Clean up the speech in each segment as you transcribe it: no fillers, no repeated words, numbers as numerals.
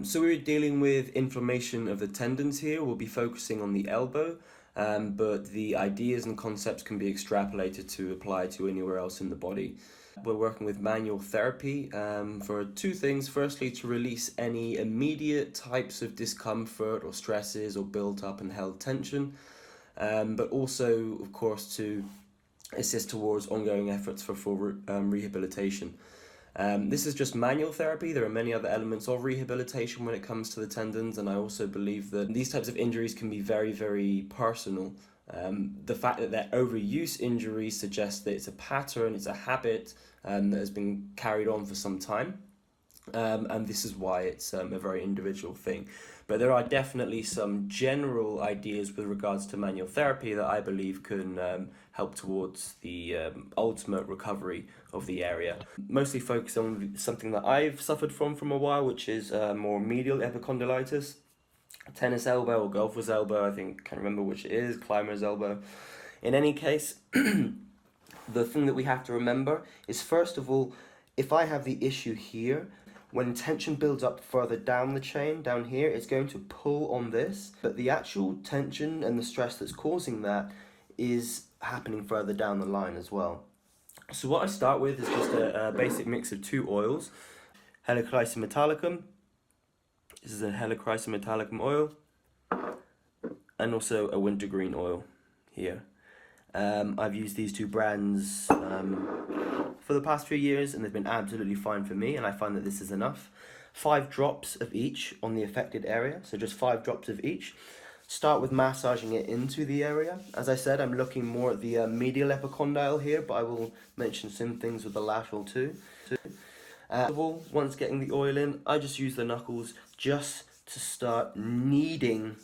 So we're dealing with inflammation of the tendons here. We'll be focusing on the elbow, but the ideas and concepts can be extrapolated to apply to anywhere else in the body. We're working with manual therapy for two things. Firstly, to release any immediate types of discomfort or stresses or built up and held tension, but also, of course, to assist towards ongoing efforts for full rehabilitation. This is just manual therapy. There are many other elements of rehabilitation when it comes to the tendons, and I also believe that these types of injuries can be very, very personal. The fact that they're overuse injuries suggests that it's a pattern, it's a habit that has been carried on for some time. And this is why it's a very individual thing. But there are definitely some general ideas with regards to manual therapy that I believe can help towards the ultimate recovery of the area. Mostly focused on something that I've suffered from a while, which is more medial epicondylitis. Tennis elbow or golfer's elbow, I can't remember which it is, climber's elbow. In any case, the thing that we have to remember is, first of all, if I have the issue here, when tension builds up further down the chain, down here, it's going to pull on this, but the actual tension and the stress that's causing that is happening further down the line as well. So what I start with is just a basic mix of two oils, Helichrysum metallicum. This is a Helichrysum metallicum oil, and also a wintergreen oil here. I've used these two brands for the past few years, and they've been absolutely fine for me, and I find that this is enough. 5 drops of each on the affected area, so just 5 drops of each. Start with massaging it into the area. As I said, I'm looking more at the medial epicondyle here, but I will mention some things with the lateral too. Once getting the oil in, I just use the knuckles just to start kneading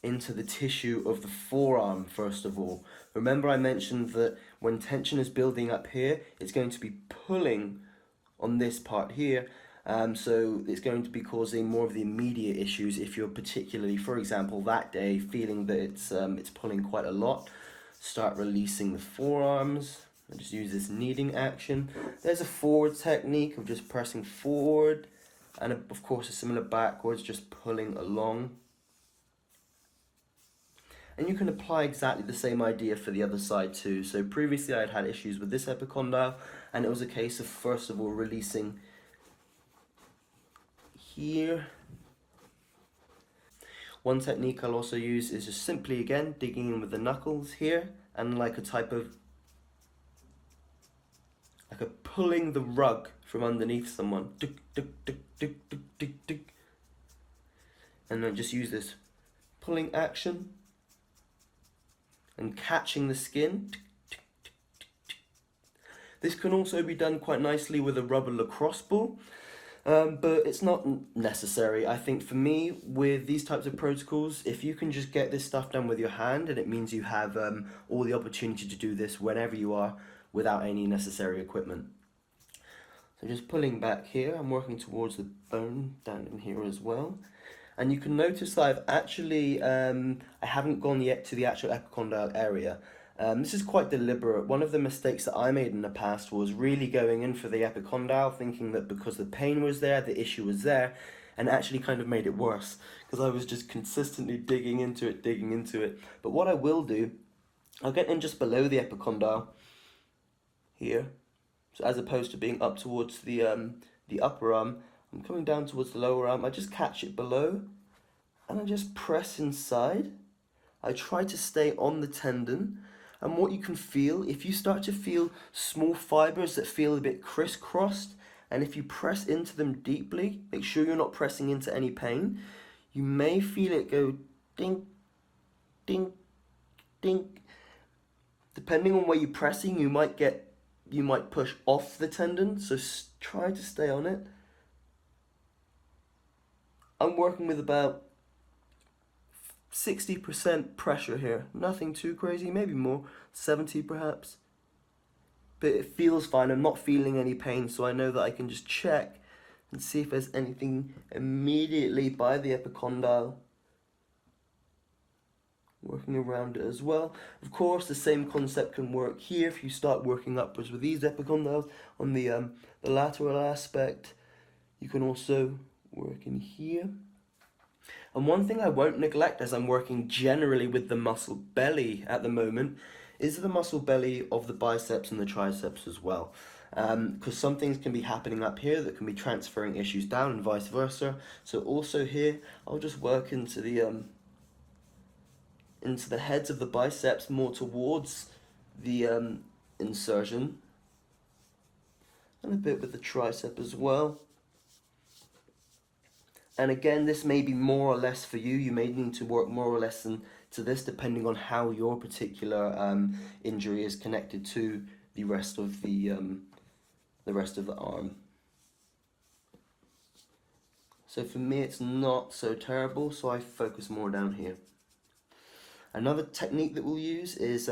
into the tissue of the forearm first of all. Remember I mentioned that when tension is building up here, it's going to be pulling on this part here, so it's going to be causing more of the immediate issues if you're particularly, for example, that day feeling that it's pulling quite a lot. Start releasing the forearms. I just use this kneading action. There's a forward technique of just pressing forward, and of course a similar backwards, just pulling along. And you can apply exactly the same idea for the other side too. So previously I had issues with this epicondyle, and it was a case of first of all releasing here. One technique I'll also use is just simply again digging in with the knuckles here, and like a type of pulling the rug from underneath someone. And then just use this pulling action and catching the skin. This can also be done quite nicely with a rubber lacrosse ball, but it's not necessary. I think for me, with these types of protocols, if you can just get this stuff done with your hand, and it means you have all the opportunity to do this whenever you are without any necessary equipment. So just pulling back here, I'm working towards the bone down in here as well. And you can notice that I've actually, I haven't gone yet to the actual epicondyle area. This is quite deliberate. One of the mistakes that I made in the past was really going in for the epicondyle, thinking that because the pain was there, the issue was there, and actually kind of made it worse, because I was just consistently digging into it. But what I will do, I'll get in just below the epicondyle here. So as opposed to being up towards the upper arm, I'm coming down towards the lower arm. I just catch it below, and I just press inside. I try to stay on the tendon, and what you can feel, if you start to feel small fibers that feel a bit crisscrossed, and if you press into them deeply, make sure you're not pressing into any pain, you may feel it go ding, ding, ding. Depending on where you're pressing, you might push off the tendon, so try to stay on it. I'm working with about 60% pressure here, nothing too crazy, maybe more, 70 perhaps. But it feels fine, I'm not feeling any pain, so I know that I can just check and see if there's anything immediately by the epicondyle. Working around it as well. Of course, the same concept can work here if you start working upwards with these epicondyles on the lateral aspect. You can also work in here. And one thing I won't neglect as I'm working generally with the muscle belly at the moment is the muscle belly of the biceps and the triceps as well. Because some things can be happening up here that can be transferring issues down and vice versa. So also here, I'll just work into the heads of the biceps more towards the insertion, and a bit with the tricep as well. And again, this may be more or less for you. You may need to work more or less to this depending on how your particular injury is connected to the rest of the arm. So for me, it's not so terrible, so I focus more down here. Another technique that we'll use is,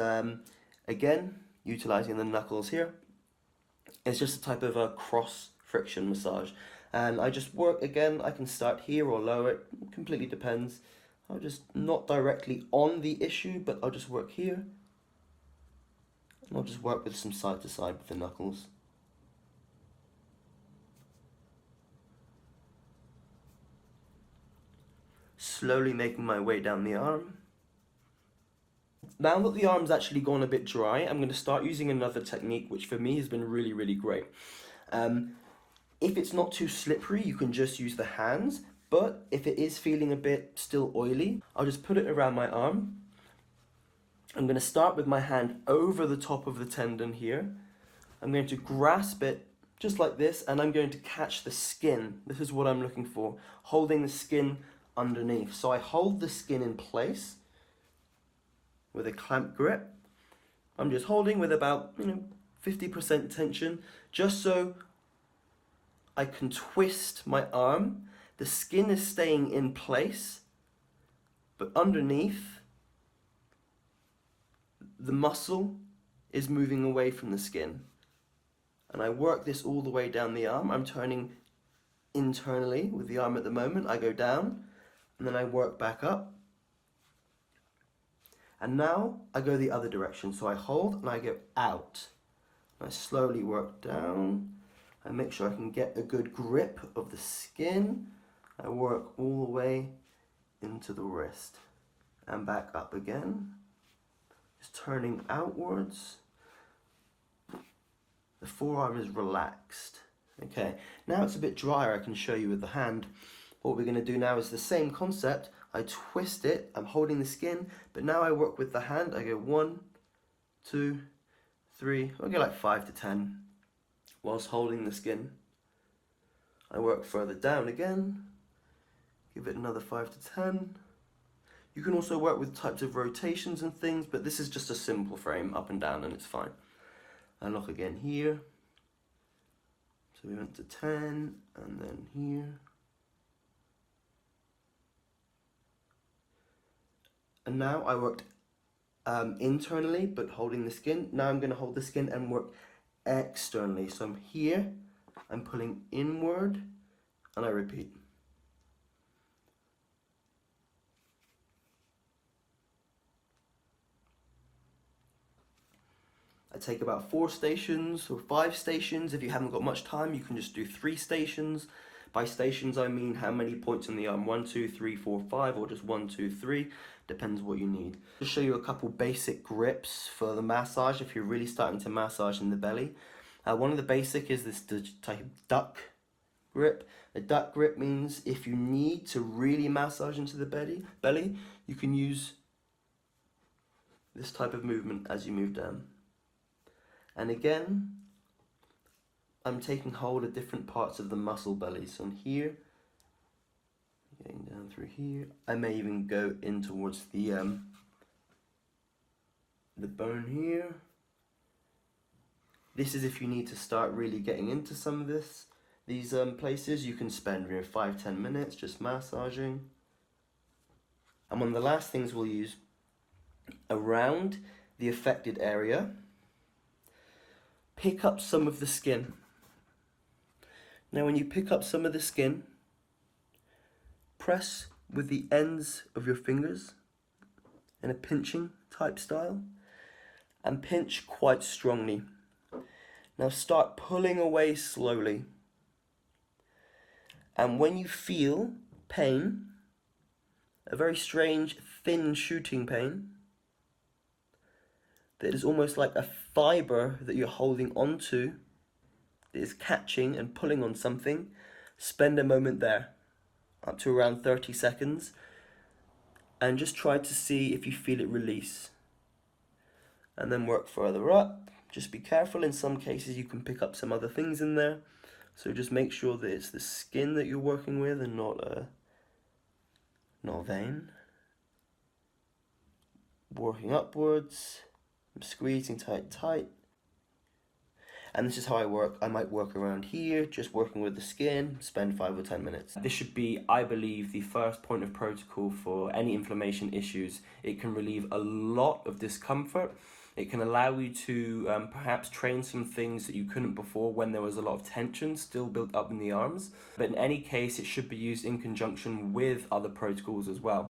again, utilizing the knuckles here. It's just a type of a cross friction massage. And I just work, again, I can start here or lower, it completely depends. I'll just not directly on the issue, but I'll just work here. And I'll just work with some side to side with the knuckles. Slowly making my way down the arm. Now that the arm's actually gone a bit dry, I'm going to start using another technique, which for me has been really, really great. If it's not too slippery, you can just use the hands, but if it is feeling a bit still oily, I'll just put it around my arm. I'm going to start with my hand over the top of the tendon here. I'm going to grasp it just like this, and I'm going to catch the skin. This is what I'm looking for, holding the skin underneath. So I hold the skin in place with a clamp grip. I'm just holding with about 50% tension, just so I can twist my arm. The skin is staying in place, but underneath, the muscle is moving away from the skin. And I work this all the way down the arm. I'm turning internally with the arm at the moment. I go down, and then I work back up. And now I go the other direction. So I hold and I go out. I slowly work down. I make sure I can get a good grip of the skin. I work all the way into the wrist and back up again. Just turning outwards. The forearm is relaxed. Okay, now it's a bit drier. I can show you with the hand. What we're going to do now is the same concept. I twist it, I'm holding the skin, but now I work with the hand. I go 1, 2, 3, I'll go like 5 to 10 whilst holding the skin. I work further down again, give it another 5 to 10. You can also work with types of rotations and things, but this is just a simple frame, up and down, and it's fine. I lock again here. So we went to 10, and then here. And now I worked internally, but holding the skin. Now I'm going to hold the skin and work externally. So I'm here, I'm pulling inward, and I repeat. I take about 4 stations or 5 stations. If you haven't got much time, you can just do 3 stations. By stations, I mean how many points on the arm, 1, 2, 3, 4, 5, or just 1, 2, 3. Depends what you need. Just show you a couple basic grips for the massage if you're really starting to massage in the belly. One of the basic is this type of duck grip. A duck grip means if you need to really massage into the belly, you can use this type of movement as you move down. And again, I'm taking hold of different parts of the muscle belly. So I'm here, getting down through here. I may even go in towards the bone here. This is if you need to start really getting into some of these places. You can spend 5-10 minutes just massaging. And one of the last things we'll use around the affected area, pick up some of the skin. Now when you pick up some of the skin, press with the ends of your fingers in a pinching type style, and pinch quite strongly. Now start pulling away slowly. And when you feel pain, a very strange, thin shooting pain, that is almost like a fiber that you're holding onto, that is catching and pulling on something, spend a moment there, up to around 30 seconds, and just try to see if you feel it release. And then work further up. Just be careful, in some cases you can pick up some other things in there, so just make sure that it's the skin that you're working with and not a vein. Working upwards, I'm squeezing tight. And this is how I work. I might work around here, just working with the skin, spend 5 or 10 minutes. This should be, I believe, the first point of protocol for any inflammation issues. It can relieve a lot of discomfort. It can allow you to perhaps train some things that you couldn't before when there was a lot of tension still built up in the arms. But in any case, it should be used in conjunction with other protocols as well.